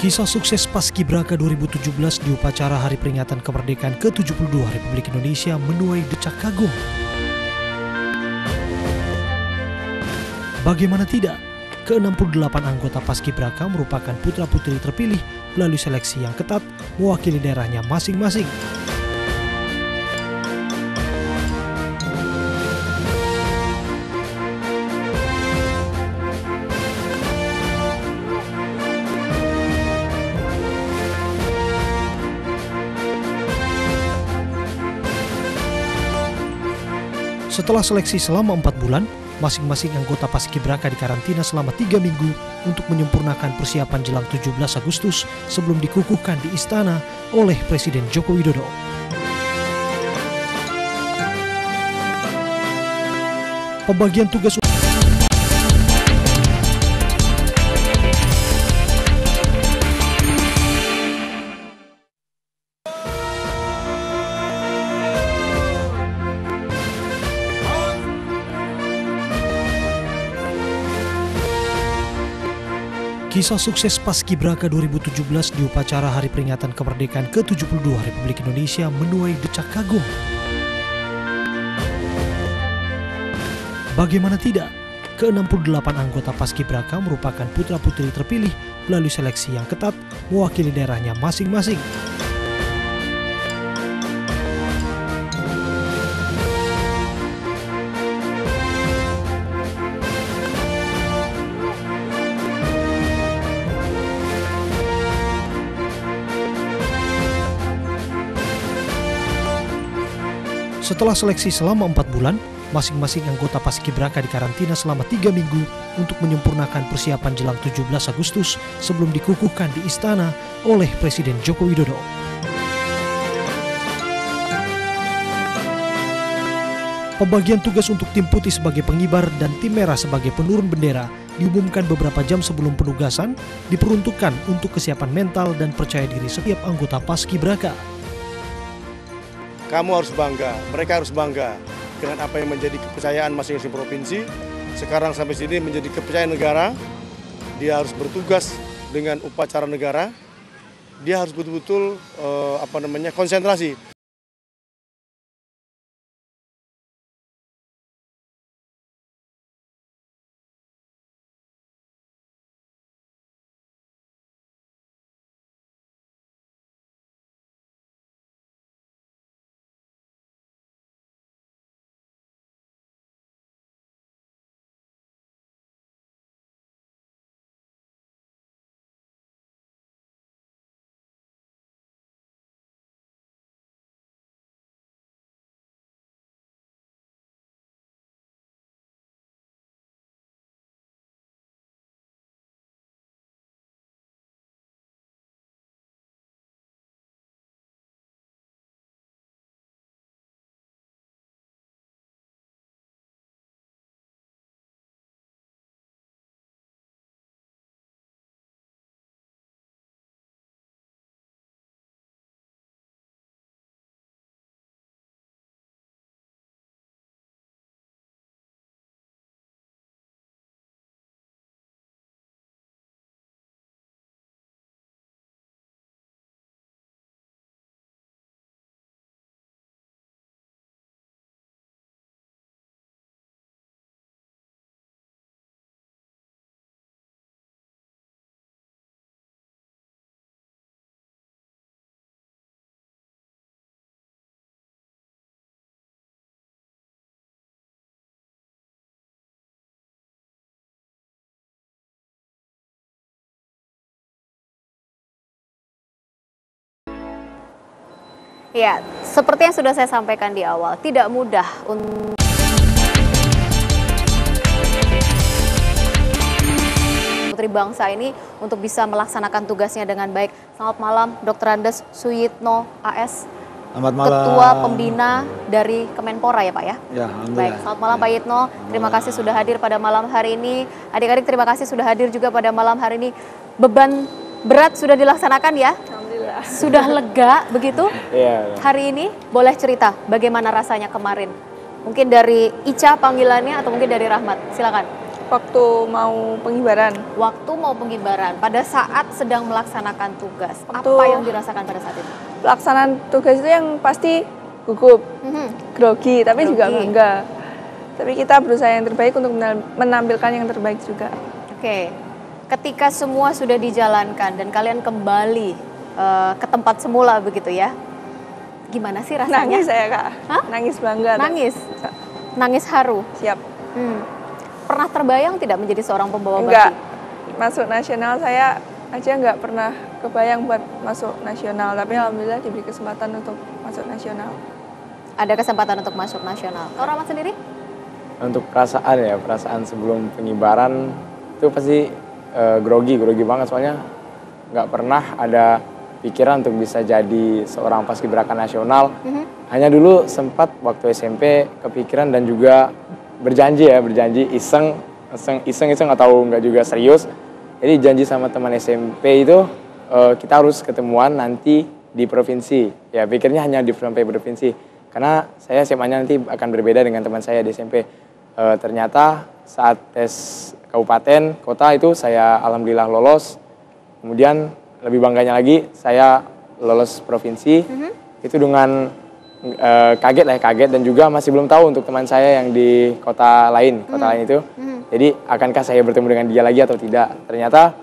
Kisah sukses Paskibraka 2017 di upacara Hari Peringatan Kemerdekaan ke-72 Republik Indonesia menuai decak kagum. Bagaimana tidak, ke-68 anggota Paskibraka merupakan putra-putri terpilih melalui seleksi yang ketat mewakili daerahnya masing-masing. Setelah seleksi selama 4 bulan, masing-masing anggota Paskibraka dikarantina selama 3 minggu untuk menyempurnakan persiapan jelang 17 Agustus sebelum dikukuhkan di istana oleh Presiden Joko Widodo. Pembagian tugas Kisah sukses Paskibraka 2017 di upacara Hari Peringatan Kemerdekaan ke-72 Republik Indonesia menuai decak kagum. Bagaimana tidak, ke-68 anggota Paskibraka merupakan putra-putri terpilih melalui seleksi yang ketat mewakili daerahnya masing-masing. Setelah seleksi selama 4 bulan, masing-masing anggota Paskibraka dikarantina selama 3 minggu untuk menyempurnakan persiapan jelang 17 Agustus sebelum dikukuhkan di istana oleh Presiden Joko Widodo. Pembagian tugas untuk tim putih sebagai pengibar dan tim merah sebagai penurun bendera diumumkan beberapa jam sebelum penugasan, diperuntukkan untuk kesiapan mental dan percaya diri setiap anggota Paskibraka. Kamu harus bangga, mereka harus bangga dengan apa yang menjadi kepercayaan masing-masing provinsi. Sekarang sampai sini menjadi kepercayaan negara, dia harus bertugas dengan upacara negara, dia harus betul-betul konsentrasi. Ya, seperti yang sudah saya sampaikan di awal, tidak mudah untuk putri bangsa ini untuk bisa melaksanakan tugasnya dengan baik. Selamat malam, Dr. Andes Suyitno AS. Selamat malam. Ketua Pembina dari Kemenpora ya Pak ya? Ya, baik, selamat malam Pak Yitno. Terima kasih sudah hadir pada malam hari ini. Adik-adik terima kasih sudah hadir juga pada malam hari ini. Beban berat sudah dilaksanakan ya? Alhamdulillah. Sudah lega begitu? Iya. Hari ini boleh cerita bagaimana rasanya kemarin? Mungkin dari Ica panggilannya atau mungkin dari Rahmat, silakan. waktu mau pengibaran. Waktu mau pengibaran, pada saat sedang melaksanakan tugas, Waktu- apa yang dirasakan pada saat itu? Pelaksanaan tugas itu yang pasti gugup, grogi, tapi juga Grogi. bangga. Tapi kita berusaha yang terbaik untuk menampilkan yang terbaik juga. Oke, ketika semua sudah dijalankan dan kalian kembali ke tempat semula begitu ya, gimana sih rasanya? Nangis saya Kak, Hah? nangis bangga. Nangis? Nangis haru? Siap. Pernah terbayang tidak menjadi seorang pembawa Enggak, baki? masuk nasional saya aja nggak pernah kebayang buat masuk nasional. Tapi alhamdulillah diberi kesempatan untuk masuk nasional. Ada kesempatan untuk masuk nasional. Kau Rahmat sendiri? Untuk perasaan sebelum pengibaran itu pasti grogi banget, soalnya nggak pernah ada pikiran untuk bisa jadi seorang paskibraka nasional. Hanya dulu sempat waktu SMP kepikiran dan juga berjanji iseng atau nggak juga serius. Jadi janji sama teman SMP itu kita harus ketemuan nanti di provinsi. Ya pikirnya hanya di sampai provinsi. Karena saya SMA-nya nanti akan berbeda dengan teman saya di SMP. Ternyata saat tes kabupaten, kota itu saya alhamdulillah lolos. Kemudian lebih bangganya lagi saya lolos provinsi. Itu dengan kaget dan juga masih belum tahu untuk teman saya yang di kota lain itu. Jadi akankah saya bertemu dengan dia lagi atau tidak? Ternyata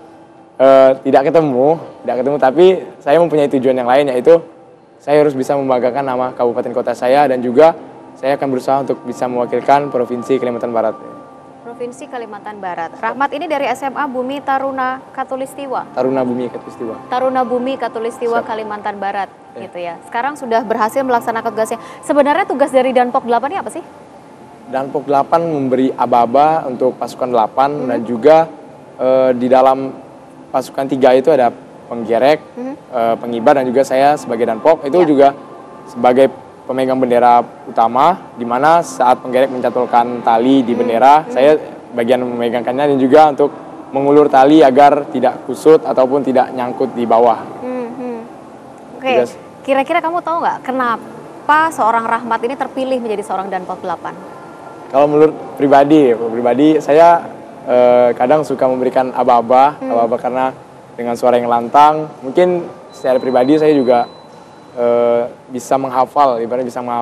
tidak ketemu, tapi saya mempunyai tujuan yang lain, yaitu saya harus bisa membanggakan nama kabupaten kota saya dan juga saya akan berusaha untuk bisa mewakilkan Provinsi Kalimantan Barat. Provinsi Kalimantan Barat. Rahmat ini dari SMA Bumi Taruna Katulistiwa. Taruna Bumi Katulistiwa. Taruna Bumi Katulistiwa Kalimantan Barat, gitu ya. Sekarang sudah berhasil melaksanakan tugasnya. Sebenarnya tugas dari Danpok 8 ini apa sih? Danpok 8 memberi aba-aba untuk pasukan 8 dan juga di dalam pasukan 3 itu ada penggerek, pengibar dan juga saya sebagai Danpok itu juga sebagai pemegang bendera utama, di mana saat penggerek mencatolkan tali di bendera, saya bagian memegangkannya dan juga untuk mengulur tali agar tidak kusut ataupun tidak nyangkut di bawah. Oke, kira-kira kamu tahu nggak kenapa seorang Rahmat ini terpilih menjadi seorang Danpok 8? Kalau menurut pribadi saya kadang suka memberikan aba-aba karena dengan suara yang lantang. Mungkin secara pribadi saya juga bisa menghafal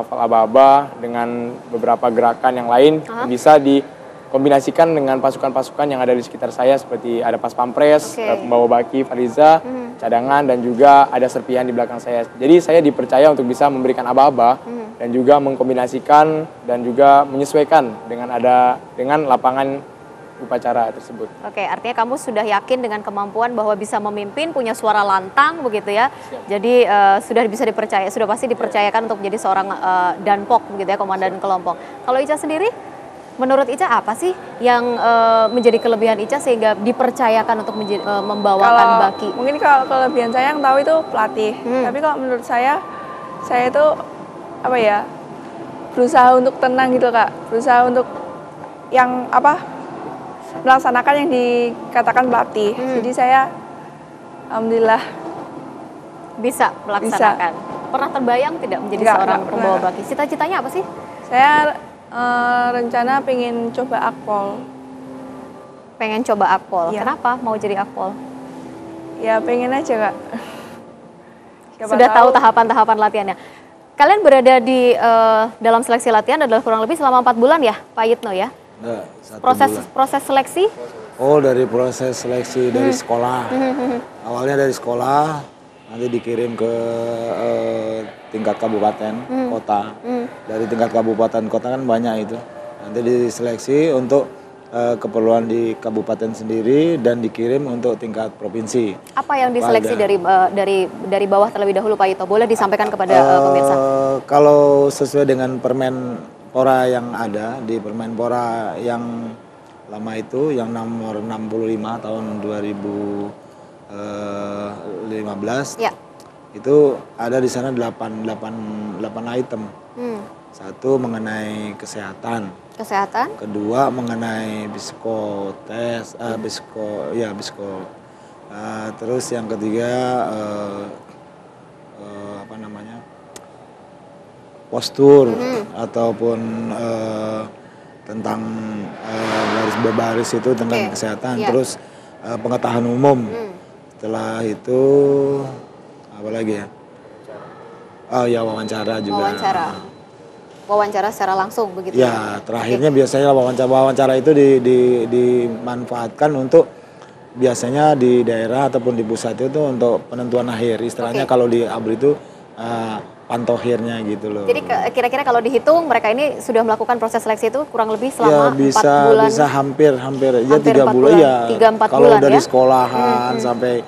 aba-aba dengan beberapa gerakan yang lain yang bisa dikombinasikan dengan pasukan-pasukan yang ada di sekitar saya, seperti ada Pas Pampres, pembawa baki Fariza, cadangan, dan juga ada serpihan di belakang saya. Jadi saya dipercaya untuk bisa memberikan aba-aba dan juga mengkombinasikan dan juga menyesuaikan dengan lapangan upacara tersebut. Oke, artinya kamu sudah yakin dengan kemampuan bahwa bisa memimpin, punya suara lantang begitu ya. Siap. Jadi sudah bisa dipercaya, sudah pasti dipercayakan untuk menjadi seorang Danpok begitu ya, komandan kelompok. Kalau Ica sendiri, menurut Ica apa sih yang menjadi kelebihan Ica sehingga dipercayakan untuk membawakan baki? Mungkin kalau kelebihan saya yang tahu itu pelatih. Tapi kalau menurut saya itu berusaha untuk tenang gitu Kak. Berusaha untuk yang melaksanakan yang dikatakan pelatih. Jadi saya alhamdulillah bisa melaksanakan. Pernah terbayang tidak menjadi seorang pembawa baki? Cita-citanya apa sih? Saya rencana pengen coba akpol. Pengen coba akpol. Iya. Kenapa mau jadi akpol? Ya pengen aja Kak. Siapa Sudah tahu tahapan-tahapan latihannya. Kalian berada di dalam seleksi latihan adalah kurang lebih selama 4 bulan ya, Pak Yitno ya? Enggak, 1 bulan. Proses seleksi? Oh, dari proses seleksi dari sekolah. Awalnya dari sekolah, nanti dikirim ke tingkat kabupaten, kota. Dari tingkat kabupaten, kota kan banyak itu. Nanti diseleksi untuk keperluan di kabupaten sendiri dan dikirim untuk tingkat provinsi. Apa yang diseleksi dari bawah terlebih dahulu Pak Yitno? Boleh disampaikan kepada pemirsa? Kalau sesuai dengan Permenpora yang ada, di Permenpora yang lama itu, yang nomor 65 tahun 2015, itu ada di sana 8 item. Satu mengenai kesehatan. Kedua mengenai psikotes, terus yang ketiga postur ataupun tentang baris berbaris itu tentang kesehatan, terus pengetahuan umum. Setelah itu apa lagi ya? Oh ya, wawancara juga. Wawancara secara langsung begitu. Ya, terakhirnya biasanya wawancara itu dimanfaatkan untuk biasanya di daerah ataupun di pusat itu untuk penentuan akhir. Istilahnya kalau di ABRI itu pantohirnya gitu loh. Jadi kira-kira kalau dihitung mereka ini sudah melakukan proses seleksi itu kurang lebih selama 4 bulan. Bisa hampir ya 3 bulan ya. 3-4 kalau bulan dari ya? Sekolahan sampai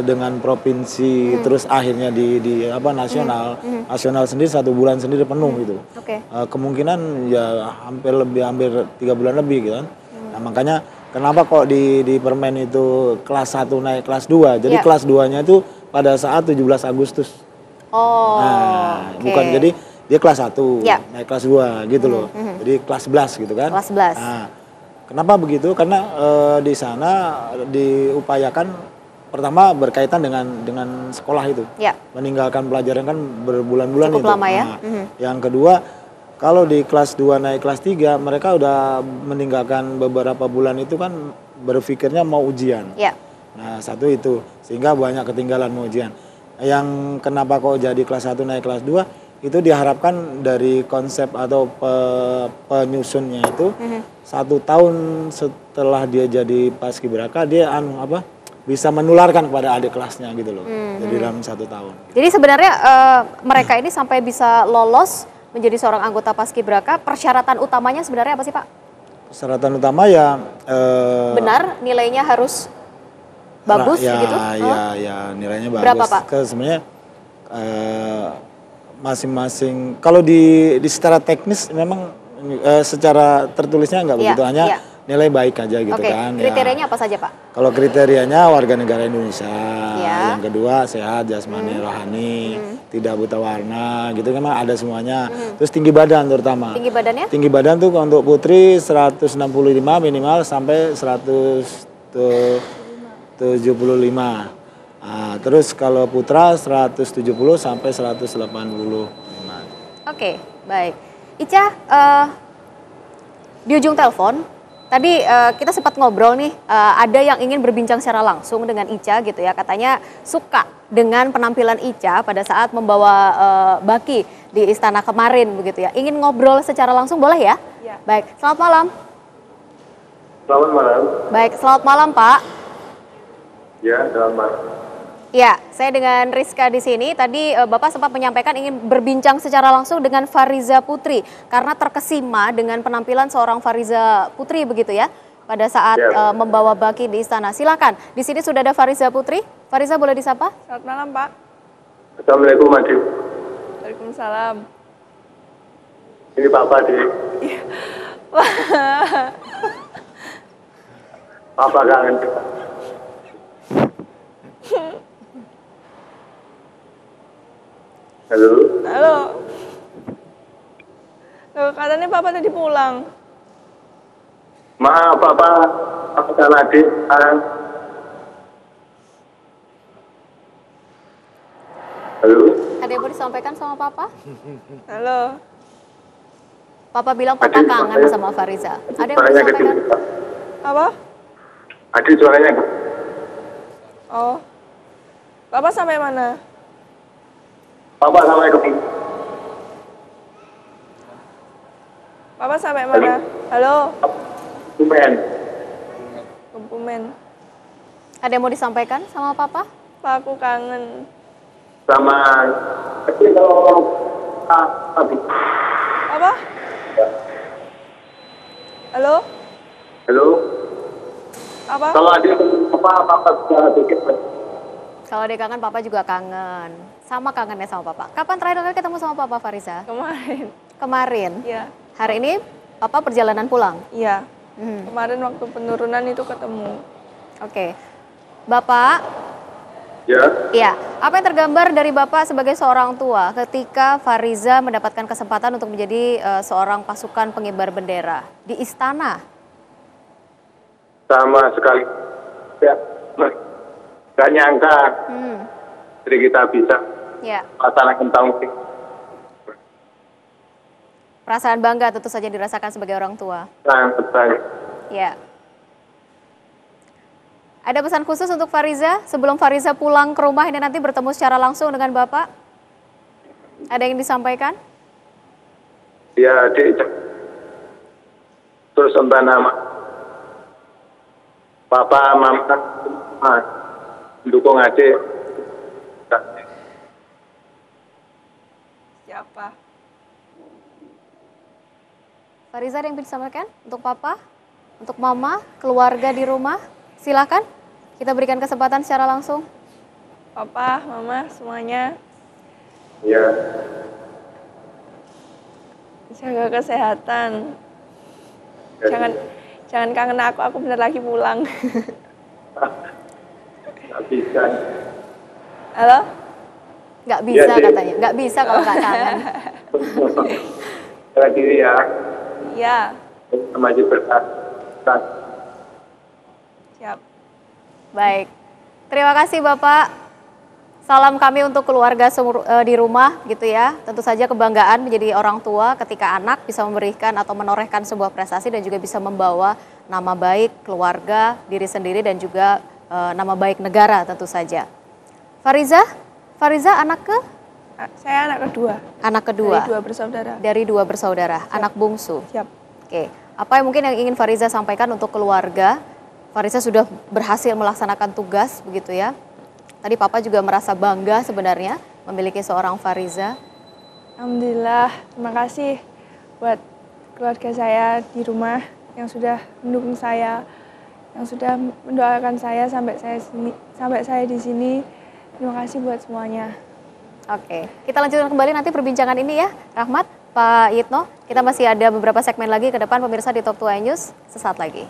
dengan provinsi terus akhirnya di nasional. Nasional sendiri 1 bulan sendiri penuh gitu. Kemungkinan ya hampir 3 bulan lebih gitu kan. Nah, makanya kenapa kok di Permen itu kelas 1 naik kelas 2. Jadi kelas 2-nya itu pada saat 17 Agustus. Bukan jadi dia kelas 1 naik kelas 2 gitu loh. Jadi kelas 11 gitu kan. Kelas 11. Nah, kenapa begitu? Karena di sana diupayakan pertama berkaitan dengan sekolah itu. Meninggalkan pelajaran kan berbulan-bulan itu. Cukup lama ya. Yang kedua, kalau di kelas 2 naik kelas 3 mereka udah meninggalkan beberapa bulan itu kan berpikirnya mau ujian. Nah, satu itu sehingga banyak ketinggalan mau ujian. Yang kenapa kok jadi kelas 1 naik kelas 2 itu diharapkan dari konsep atau penyusunnya itu 1 tahun setelah dia jadi paskibraka dia bisa menularkan kepada adik kelasnya gitu loh. Jadi dalam 1 tahun. Jadi sebenarnya mereka ini sampai bisa lolos menjadi seorang anggota paskibraka, persyaratan utamanya sebenarnya apa sih Pak? Persyaratan utama ya benar nilainya harus bagus gitu? Ya nilainya bagus. Berapa Pak? Sebenarnya masing-masing kalau di secara teknis memang secara tertulisnya nggak begitu, hanya nilai baik aja gitu kan. Kriterianya apa saja Pak? Kalau kriterianya warga negara Indonesia, yang kedua sehat jasmani rohani, tidak buta warna gitu kan, memang ada semuanya. Terus tinggi badan terutama. Tinggi badannya? Tinggi badan tuh untuk putri 165 minimal sampai 175. Nah, terus kalau putra 170 sampai 185. Oke, baik. Ica, di ujung telepon tadi kita sempat ngobrol nih, ada yang ingin berbincang secara langsung dengan Ica gitu ya, katanya suka dengan penampilan Ica pada saat membawa baki di istana kemarin begitu ya. Ingin ngobrol secara langsung boleh ya? Baik, selamat malam. Selamat malam. Baik, selamat malam Pak. Ya, selamat malam. Ya, saya dengan Rizka di sini. Tadi Bapak sempat menyampaikan ingin berbincang secara langsung dengan Fariza Putri karena terkesima dengan penampilan seorang Fariza Putri begitu ya pada saat membawa baki di istana. Silakan. Di sini sudah ada Fariza Putri. Fariza boleh disapa? Selamat malam Pak. Assalamualaikum Adik. Waalaikumsalam. Ini Pak Padi. Papa kangen. Halo. Halo. Loh, katanya Papa tadi pulang. Maaf Papa, aku kan adik. Halo. Ada yang mau disampaikan sama Papa? Halo. Papa bilang Papa kangen sama Fariza. Ada yang mau Suaranya disampaikan? kecil. Apa? Adik suaranya. Oh. Papa sampai mana? Papa assalamualaikum. Papa sampai mana? Halo. Kumen. Kebumen. Ada yang mau disampaikan sama Papa? Pak, aku kangen. Sama kecil kalau Apa? Halo? Halo. Apa? Kalau adik Papa bisa dikit. Kalau dia kangen, Papa juga kangen. Sama kangennya sama Papa. Kapan terakhir kali ketemu sama Papa, Fariza? Kemarin. Kemarin? Iya. Hari ini Papa perjalanan pulang? Iya. Kemarin waktu penurunan itu ketemu. Oke. Bapak? Ya. Iya. Apa yang tergambar dari Bapak sebagai seorang tua ketika Fariza mendapatkan kesempatan untuk menjadi seorang pasukan pengibar bendera di istana? Sama sekali. Ya. Gak nyangka. Jadi kita bisa Ya. melaksanakan tahun ini. Perasaan bangga tentu saja dirasakan sebagai orang tua. Sangat baik. Ya. Ada pesan khusus untuk Fariza sebelum Fariza pulang ke rumah ini nanti bertemu secara langsung dengan Bapak? Ada yang disampaikan? Ya, adik. Terus entah nama. Papa, mama, dukung adik. Siapa? Fariza ada yang bisa disampaikan untuk Papa, untuk Mama, keluarga di rumah? Silakan, kita berikan kesempatan secara langsung. Papa, Mama, semuanya Ya. jaga kesehatan. Jangan kangen aku bentar lagi pulang. Nggak bisa. Halo? Nggak bisa Dek. katanya, nggak bisa kalau nggak kangen. Jaga diri ya. Iya, Maju berkat. siap. Baik, terima kasih Bapak. Salam kami untuk keluarga di rumah gitu ya. Tentu saja kebanggaan menjadi orang tua ketika anak bisa memberikan atau menorehkan sebuah prestasi dan juga bisa membawa nama baik keluarga, diri sendiri dan juga nama baik negara tentu saja. Fariza anak ke? Saya anak kedua. Anak kedua. Dari 2 bersaudara. Dari 2 bersaudara, anak bungsu. Siap. Oke, apa yang mungkin yang ingin Fariza sampaikan untuk keluarga? Fariza sudah berhasil melaksanakan tugas begitu ya. Tadi Papa juga merasa bangga sebenarnya memiliki seorang Fariza. Alhamdulillah, terima kasih buat keluarga saya di rumah yang sudah mendukung saya, yang sudah mendoakan saya sampai saya di sini. Terima kasih buat semuanya. Oke, kita lanjutkan kembali nanti perbincangan ini ya, Rahmat, Pak Yitno. Kita masih ada beberapa segmen lagi ke depan pemirsa di Top 2 News sesaat lagi.